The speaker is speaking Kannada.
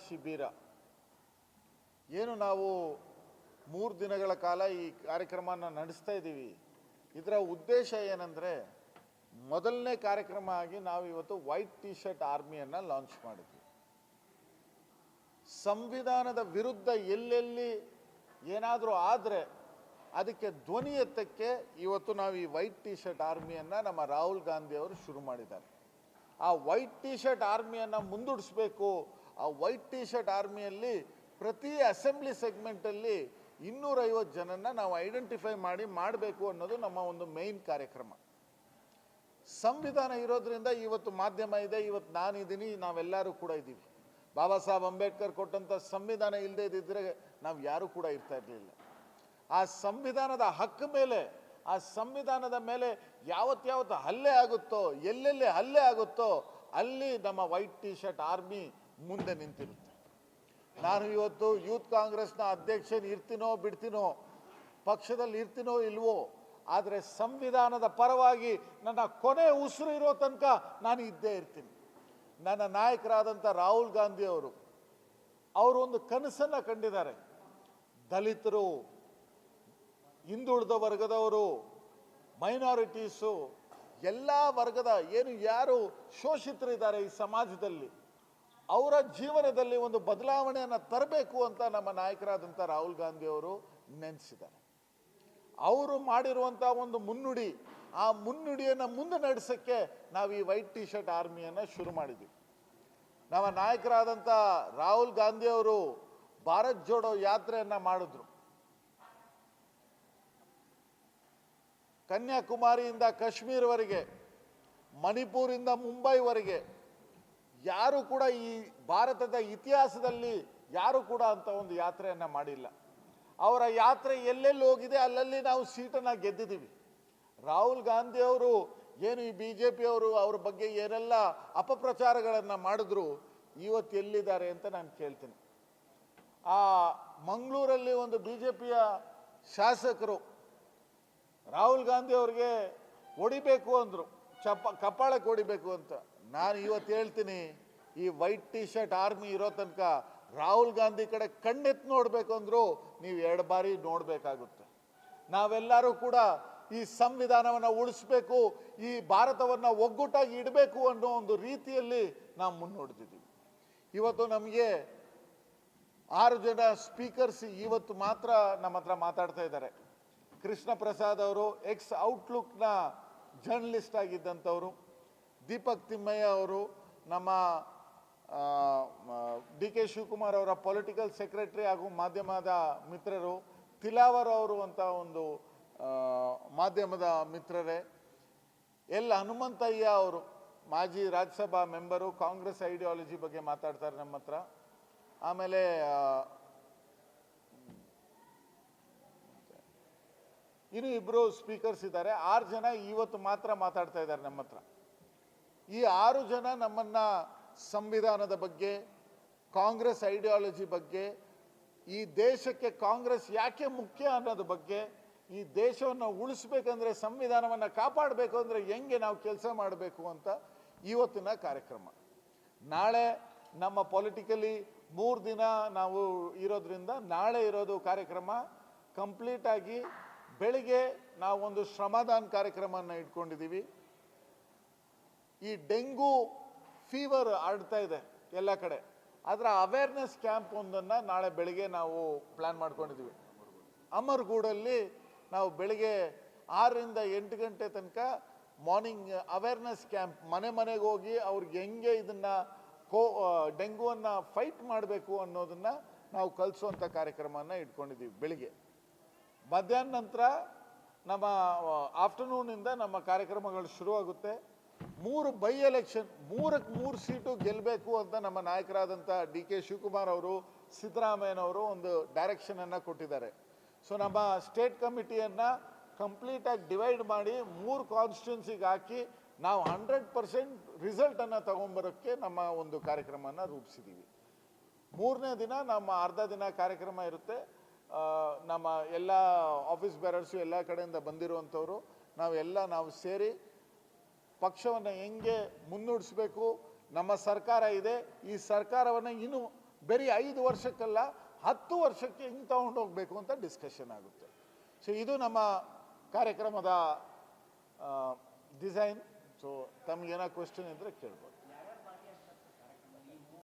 ಶಿಬಿರ ಏನು ನಾವು 3 ದಿನಗಳ ಕಾಲ ಈ ಕಾರ್ಯಕ್ರಮನ ನಡೆಸ್ತಾ ಇದ್ದೀವಿ. ಇದರ ಉದ್ದೇಶ ಏನಂದರೆ, ಮೊದಲನೇ ಕಾರ್ಯಕ್ರಮ ಆಗಿ ನಾವು ಇವತ್ತು ವೈಟ್ ಟಿ ಶರ್ಟ್ ಆರ್ಮಿಯನ್ನು ಲಾಂಚ್ ಮಾಡಿದ್ವಿ. ಸಂವಿಧಾನದ ವಿರುದ್ಧ ಎಲ್ಲೆಲ್ಲಿ ಏನಾದರೂ ಆದರೆ ಅದಕ್ಕೆ ಧ್ವನಿ ಎತ್ತಕ್ಕೆ ಇವತ್ತು ನಾವು ಈ ವೈಟ್ ಟಿ ಶರ್ಟ್ ಆರ್ಮಿಯನ್ನು ನಮ್ಮ ರಾಹುಲ್ ಗಾಂಧಿ ಅವರು ಶುರು ಮಾಡಿದ್ದಾರೆ. ಆ ವೈಟ್ ಟಿ ಶರ್ಟ್ ಆರ್ಮಿಯನ್ನು ಮುಂದೂಡಿಸ್ಬೇಕು. ಆ ವೈಟ್ ಟಿ ಶರ್ಟ್ ಆರ್ಮಿಯಲ್ಲಿ ಪ್ರತಿ ಅಸೆಂಬ್ಲಿ ಸೆಗ್ಮೆಂಟಲ್ಲಿ 250 ಜನನ್ನ ನಾವು ಐಡೆಂಟಿಫೈ ಮಾಡಬೇಕು ಅನ್ನೋದು ನಮ್ಮ ಒಂದು ಮೇನ್ ಕಾರ್ಯಕ್ರಮ. ಸಂವಿಧಾನ ಇರೋದ್ರಿಂದ ಇವತ್ತು ಮಾಧ್ಯಮ ಇದೆ, ಇವತ್ತು ನಾನಿದ್ದೀನಿ, ನಾವೆಲ್ಲರೂ ಕೂಡ ಇದ್ದೀವಿ. ಬಾಬಾ ಸಾಹೇಬ್ ಅಂಬೇಡ್ಕರ್ ಕೊಟ್ಟಂಥ ಸಂವಿಧಾನ ಇಲ್ಲದೆ ಇದ್ದಿದ್ರೆ ನಾವು ಯಾರೂ ಕೂಡ ಇರ್ತಾ ಇರಲಿಲ್ಲ. ಆ ಸಂವಿಧಾನದ ಹಕ್ಕು ಮೇಲೆ, ಆ ಸಂವಿಧಾನದ ಮೇಲೆ ಯಾವತ್ತು ಹಲ್ಲೆ ಆಗುತ್ತೋ, ಎಲ್ಲೆಲ್ಲಿ ಹಲ್ಲೆ ಆಗುತ್ತೋ ಅಲ್ಲಿ ನಮ್ಮ ವೈಟ್ ಟಿ ಶರ್ಟ್ ಆರ್ಮಿ ಮುಂದೆ ನಿಂತಿರುತ್ತೆ. ನಾನು ಇವತ್ತು ಯೂತ್ ಕಾಂಗ್ರೆಸ್ನ ಅಧ್ಯಕ್ಷನ ಇರ್ತೀನೋ ಬಿಡ್ತೀನೋ, ಪಕ್ಷದಲ್ಲಿ ಇರ್ತೀನೋ ಇಲ್ವೋ, ಆದರೆ ಸಂವಿಧಾನದ ಪರವಾಗಿ ನನ್ನ ಕೊನೆ ಉಸಿರು ಇರೋ ತನಕ ನಾನು ಇದ್ದೇ ಇರ್ತೀನಿ. ನನ್ನ ನಾಯಕರಾದಂಥ ರಾಹುಲ್ ಗಾಂಧಿ ಅವರು ಒಂದು ಕನಸನ್ನು ಕಂಡಿದ್ದಾರೆ. ದಲಿತರು, ಹಿಂದುಳಿದ ವರ್ಗದವರು, ಮೈನಾರಿಟೀಸು, ಎಲ್ಲ ವರ್ಗದ ಯಾರು ಶೋಷಿತರಿದ್ದಾರೆ ಈ ಸಮಾಜದಲ್ಲಿ, ಅವರ ಜೀವನದಲ್ಲಿ ಒಂದು ಬದಲಾವಣೆಯನ್ನು ತರಬೇಕು ಅಂತ ನಮ್ಮ ನಾಯಕರಾದಂಥ ರಾಹುಲ್ ಗಾಂಧಿ ಅವರು ನೆನೆಸಿದ್ದಾರೆ. ಅವರು ಮಾಡಿರುವಂಥ ಒಂದು ಮುನ್ನುಡಿ, ಆ ಮುನ್ನುಡಿಯನ್ನು ಮುಂದೆ ನಡೆಸೋಕ್ಕೆ ನಾವು ಈ ವೈಟ್ ಟಿ ಶರ್ಟ್ ಆರ್ಮಿಯನ್ನು ಶುರು ಮಾಡಿದ್ವಿ. ನಮ್ಮ ನಾಯಕರಾದಂಥ ರಾಹುಲ್ ಗಾಂಧಿ ಅವರು ಭಾರತ್ ಜೋಡೋ ಯಾತ್ರೆಯನ್ನು ಮಾಡಿದ್ರು. ಕನ್ಯಾಕುಮಾರಿಯಿಂದ ಕಾಶ್ಮೀರವರೆಗೆ, ಮಣಿಪುರಿಂದ ಮುಂಬೈವರೆಗೆ ಯಾರು ಕೂಡ ಈ ಭಾರತದ ಇತಿಹಾಸದಲ್ಲಿ ಯಾರು ಕೂಡ ಅಂತ ಒಂದು ಯಾತ್ರೆಯನ್ನು ಮಾಡಿಲ್ಲ. ಅವರ ಯಾತ್ರೆ ಎಲ್ಲೆಲ್ಲಿ ಹೋಗಿದೆ ಅಲ್ಲಲ್ಲಿ ನಾವು ಸೀಟನ್ನು ಗೆದ್ದಿದ್ದೀವಿ. ರಾಹುಲ್ ಗಾಂಧಿ ಅವರು ಏನು ಈ BJP ಅವರು ಅವ್ರ ಬಗ್ಗೆ ಏನೆಲ್ಲ ಅಪಪ್ರಚಾರಗಳನ್ನು ಮಾಡಿದ್ರು, ಇವತ್ತು ಎಲ್ಲಿದ್ದಾರೆ ಅಂತ ನಾನು ಕೇಳ್ತೀನಿ. ಆ ಮಂಗಳೂರಲ್ಲಿ ಒಂದು BJPಯ ಶಾಸಕರು ರಾಹುಲ್ ಗಾಂಧಿ ಅವ್ರಿಗೆ ಹೊಡಿಬೇಕು ಅಂದರು, ಕಪಾಳಕ್ಕೆ ಹೊಡಿಬೇಕು ಅಂತ. ನಾನು ಇವತ್ತು ಹೇಳ್ತೀನಿ, ಈ ವೈಟ್ ಟಿ ಶರ್ಟ್ ಆರ್ಮಿ ಇರೋ ತನಕ ರಾಹುಲ್ ಗಾಂಧಿ ಕಡೆ ಕಣ್ಣೆತ್ತು ನೋಡಬೇಕು ಅಂದರೂ ನೀವು 2 ಬಾರಿ ನೋಡಬೇಕಾಗುತ್ತೆ. ನಾವೆಲ್ಲರೂ ಕೂಡ ಈ ಸಂವಿಧಾನವನ್ನು ಉಳಿಸ್ಬೇಕು, ಈ ಭಾರತವನ್ನು ಒಗ್ಗಟ್ಟಾಗಿ ಇಡಬೇಕು ಅನ್ನೋ ಒಂದು ರೀತಿಯಲ್ಲಿ ನಾವು ಮುನ್ನಡೆದಿದ್ದೀವಿ. ಇವತ್ತು ನಮಗೆ 6 ಜನ ಸ್ಪೀಕರ್ಸ್ ಇವತ್ತು ಮಾತ್ರ ನಮ್ಮ ಹತ್ರ ಮಾತಾಡ್ತಾ ಇದ್ದಾರೆ. ಕೃಷ್ಣ ಪ್ರಸಾದ್ ಅವರು ಎಕ್ಸ್ ಔಟ್ಲುಕ್ನ ಜರ್ನಲಿಸ್ಟ್ ಆಗಿದ್ದಂಥವರು, ದೀಪಕ್ ತಿಮ್ಮಯ್ಯ ಅವರು ನಮ್ಮ DK ಶಿವಕುಮಾರ್ ಅವರ ಪೊಲಿಟಿಕಲ್ ಸೆಕ್ರೆಟರಿ ಹಾಗೂ ಮಾಧ್ಯಮದ ಮಿತ್ರರು, ತಿಲಾವರ್ ಅವರು ಅಂತ ಒಂದು ಮಾಧ್ಯಮದ ಮಿತ್ರರೇ, ಎಲ್ ಹನುಮಂತಯ್ಯ ಅವರು ಮಾಜಿ ರಾಜ್ಯಸಭಾ ಮೆಂಬರು, ಕಾಂಗ್ರೆಸ್ ಐಡಿಯಾಲಜಿ ಬಗ್ಗೆ ಮಾತಾಡ್ತಾರೆ ನಮ್ಮ ಹತ್ರ. ಆಮೇಲೆ ಇನ್ನು 2 ಸ್ಪೀಕರ್ಸ್ ಇದ್ದಾರೆ. 6 ಜನ ಇವತ್ತು ಮಾತ್ರ ಮಾತಾಡ್ತಾ ಇದ್ದಾರೆ ನಮ್ಮ ಹತ್ರ. ಈ 6 ಜನ ನಮ್ಮನ್ನು ಸಂವಿಧಾನದ ಬಗ್ಗೆ, ಕಾಂಗ್ರೆಸ್ ಐಡಿಯಾಲಜಿ ಬಗ್ಗೆ, ಈ ದೇಶಕ್ಕೆ ಕಾಂಗ್ರೆಸ್ ಯಾಕೆ ಮುಖ್ಯ ಅನ್ನೋದ್ರ ಬಗ್ಗೆ, ಈ ದೇಶವನ್ನು ಉಳಿಸ್ಬೇಕಂದ್ರೆ, ಸಂವಿಧಾನವನ್ನು ಕಾಪಾಡಬೇಕು ಅಂದರೆ ಹೆಂಗೆ ನಾವು ಕೆಲಸ ಮಾಡಬೇಕು ಅಂತ ಇವತ್ತಿನ ಕಾರ್ಯಕ್ರಮ. ನಾಳೆ ನಮ್ಮ ಪೊಲಿಟಿಕಲಿ 3 ದಿನ ನಾವು ಇರೋದ್ರಿಂದ ನಾಳೆ ಇರೋದು ಕಾರ್ಯಕ್ರಮ ಕಂಪ್ಲೀಟಾಗಿ ಬೆಳಿಗ್ಗೆ ನಾವು ಒಂದು ಶ್ರಮದಾನ ಕಾರ್ಯಕ್ರಮವನ್ನು ಇಟ್ಕೊಂಡಿದ್ದೀವಿ. ಈ ಡೆಂಗು ಫೀವರ್ ಹರಡ್ತಾ ಇದೆ ಎಲ್ಲ ಕಡೆ, ಅದರ ಅವೇರ್ನೆಸ್ ಕ್ಯಾಂಪ್ ಒಂದನ್ನು ನಾಳೆ ಬೆಳಿಗ್ಗೆ ನಾವು ಪ್ಲ್ಯಾನ್ ಮಾಡ್ಕೊಂಡಿದ್ದೀವಿ. ಅಮರ್ಗೂಡಲ್ಲಿ ನಾವು ಬೆಳಿಗ್ಗೆ 6ರಿಂದ 8 ಗಂಟೆ ತನಕ ಮಾರ್ನಿಂಗ್ ಅವೇರ್ನೆಸ್ ಕ್ಯಾಂಪ್, ಮನೆಗೆ ಹೋಗಿ ಅವ್ರಿಗೆ ಹೆಂಗೆ ಇದನ್ನು ಡೆಂಗುವನ್ನು ಫೈಟ್ ಮಾಡಬೇಕು ಅನ್ನೋದನ್ನು ನಾವು ಕಲಿಸುವಂಥ ಕಾರ್ಯಕ್ರಮವನ್ನು ಇಟ್ಕೊಂಡಿದ್ದೀವಿ ಬೆಳಿಗ್ಗೆ. ಮಧ್ಯಾಹ್ನ ನಂತರ ನಮ್ಮ ಆಫ್ಟರ್ನೂನಿಂದ ನಮ್ಮ ಕಾರ್ಯಕ್ರಮಗಳು ಶುರುವಾಗುತ್ತೆ. 3 ಬೈ ಎಲೆಕ್ಷನ್, 3ಕ್ಕೆ 3 ಸೀಟು ಗೆಲ್ಲಬೇಕು ಅಂತ ನಮ್ಮ ನಾಯಕರಾದಂಥ DK ಶಿವಕುಮಾರ್ ಅವರು, ಸಿದ್ದರಾಮಯ್ಯನವರು ಒಂದು ಡೈರೆಕ್ಷನನ್ನು ಕೊಟ್ಟಿದ್ದಾರೆ. ಸೊ ನಮ್ಮ ಸ್ಟೇಟ್ ಕಮಿಟಿಯನ್ನು ಕಂಪ್ಲೀಟಾಗಿ ಡಿವೈಡ್ ಮಾಡಿ 3 ಕಾನ್ಸ್ಟಿಟ್ಯೂನ್ಸಿಗೆ ಹಾಕಿ ನಾವು 100% ರಿಸಲ್ಟನ್ನು ತಗೊಂಬರೋಕ್ಕೆ ನಮ್ಮ ಒಂದು ಕಾರ್ಯಕ್ರಮನ ರೂಪಿಸಿದ್ದೀವಿ. 3ನೇ ದಿನ ನಮ್ಮ ಅರ್ಧ ದಿನ ಕಾರ್ಯಕ್ರಮ ಇರುತ್ತೆ. ನಮ್ಮ ಎಲ್ಲ ಆಫೀಸ್ ಬೇರರ್ಸು ಎಲ್ಲ ಕಡೆಯಿಂದ ಬಂದಿರುವಂಥವರು ನಾವು ಸೇರಿ ಪಕ್ಷವನ್ನು ಹೆಂಗೆ ಮುನ್ನಡೆಸಬೇಕು, ನಮ್ಮ ಸರ್ಕಾರ ಇದೆ, ಈ ಸರ್ಕಾರವನ್ನು ಇನ್ನೂ ಬರೀ 5 ವರ್ಷಕ್ಕಲ್ಲ 10 ವರ್ಷಕ್ಕೆ ಹಿಂಗೆ ತಗೊಂಡು ಹೋಗಬೇಕು ಅಂತ ಡಿಸ್ಕಷನ್ ಆಗುತ್ತೆ. ಸೊ ಇದು ನಮ್ಮ ಕಾರ್ಯಕ್ರಮದ ಡಿಸೈನ್. ಸೊ ತಮಗೇನೋ ಕ್ವೆಶ್ಚನ್ ಇದ್ದರೆ ಕೇಳ್ಬೋದು.